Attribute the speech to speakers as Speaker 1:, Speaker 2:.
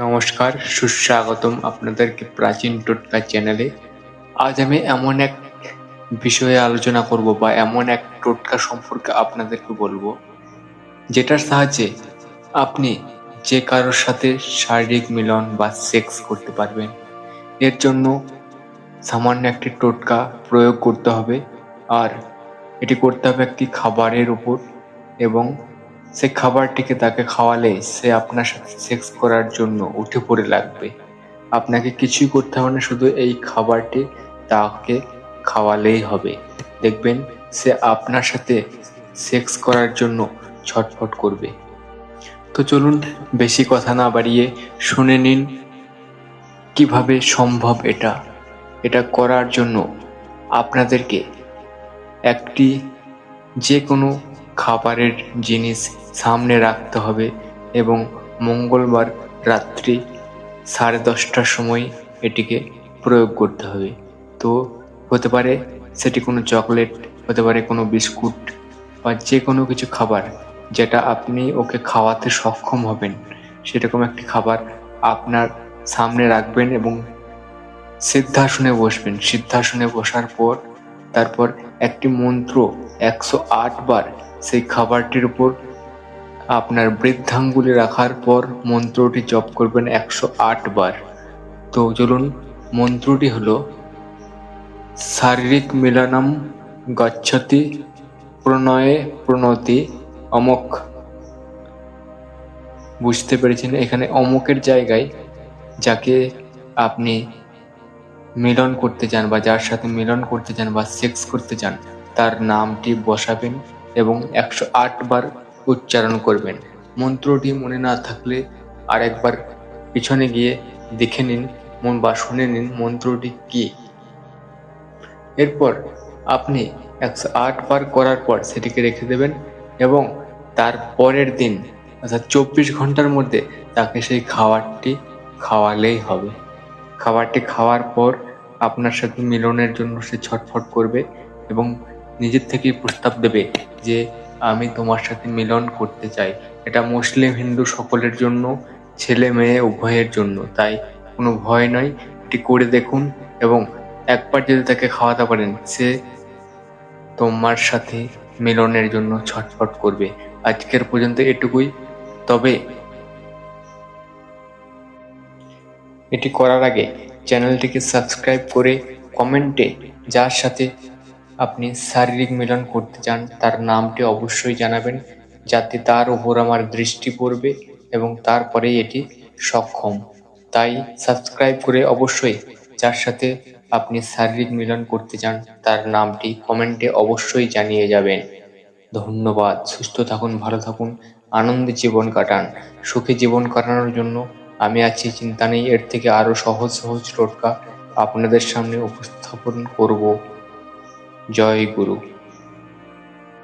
Speaker 1: নমস্কার, সুস্বাগতম আপনাদেরকে প্রাচীন টোটকা চ্যানেলে। আজ আমি এমন এক বিষয়ে আলোচনা করব বা এমন এক টোটকা সম্পর্কে আপনাদেরকে বলবো, যেটার সাহায্যে আপনি যে কারোর সাথে শারীরিক মিলন বা সেক্স করতে পারবেন। এর জন্য সামান্য একটি টোটকা প্রয়োগ করতে হবে, আর এটি করতে হবে একটি খাবারের উপর, এবং সেই খাবারটিকে তাকে খাওয়ালে সে আপনার সাথে সেক্স করার জন্য উঠে পড়ে লাগবে। আপনাকে কিছুই করতে হবে না, শুধু এই খাবারটি তাকে খাওয়ালেই হবে। দেখবেন সে আপনার সাথে সেক্স করার জন্য ছটফট করবে। তো চলুন বেশি কথা না বাড়িয়ে শুনে নিন কিভাবে সম্ভব এটা করার জন্য আপনাদেরকে একটি যে কোনো খাবারের জিনিস সামনে রাখতে হবে এবং মঙ্গলবার রাত্রি 10:30টার সময় এটিকে প্রয়োগ করতে হবে। তো হতে পারে সেটি কোনো চকলেট, হতে পারে কোনো বিস্কুট বা যে কোনো কিছু খাবার যেটা আপনি ওকে খাওয়াতে সক্ষম হবেন, সেরকম একটি খাবার আপনার সামনে রাখবেন এবং সিদ্ধাসনে বসবেন। সিদ্ধাসনে বসার পর তারপর একটি মন্ত্র 108 বার সেই খাবারটির উপর আপনার বৃদ্ধাঙ্গুলি রাখার পর মন্ত্রটি জপ করবেন 108 বার। তো চলুন, মন্ত্রটি হলো শারীরিক মিলনম গচ্ছতি প্রণয়ে প্রণতি অমক। বুঝতে পেরেছেন? এখানে অমকের জায়গায় যাকে আপনি মিলন করতে চান বা যার সাথে মিলন করতে চান বা সেক্স করতে চান তার নামটি বসাবেন এবং 108 বার উচ্চারণ করবেন। মন্ত্রটি মনে না থাকলে আরেকবার পিছনে গিয়ে দেখে নিন বা শুনে নিন মন্ত্রটি কি। এরপর আপনি 108 বার করার পর সেটিকে রেখে দেবেন এবং তার পরের দিন অর্থাৎ 24 ঘন্টার মধ্যে তাকে সেই খাবারটি খাওয়ালেই হবে। খাবারটি খাওয়ার পর আপনার সাথে মিলনের জন্য সে ছটফট করবে এবং নিজের থেকেই প্রস্তাব দেবে যে আমি তোমার সাথে মিলন করতে চাই। এটা মুসলিম হিন্দু সকলের জন্য, ছেলে মেয়ে উভয়ের জন্য, তাই কোনো ভয় নয়, এটি করে দেখুন এবং একবার যদি তাকে খাওয়াতে পারেন সে তোমার সাথে মিলনের জন্য ছটফট করবে। আজকের পর্যন্ত এটুকুই। তবে এটি করার আগে চ্যানেলটিকে সাবস্ক্রাইব করে কমেন্টে যার সাথে আপনি শারীরিক মিলন করতে চান তার নামটি অবশ্যই জানাবেন, যাতে তার উপর আমার দৃষ্টি পড়বে এবং তারপরেই এটি সক্ষম। তাই সাবস্ক্রাইব করে অবশ্যই যার সাথে আপনি শারীরিক মিলন করতে চান তার নামটি কমেন্টে অবশ্যই জানিয়ে যাবেন। ধন্যবাদ। সুস্থ থাকুন, ভালো থাকুন, আনন্দে জীবন কাটান। সুখী জীবন কাটানোর জন্য আমি আছি, চিন্তা নেই। এর থেকে আরো সহজ সহজ টোটকা আপনাদের সামনে উপস্থাপন করব। জয় গুরু।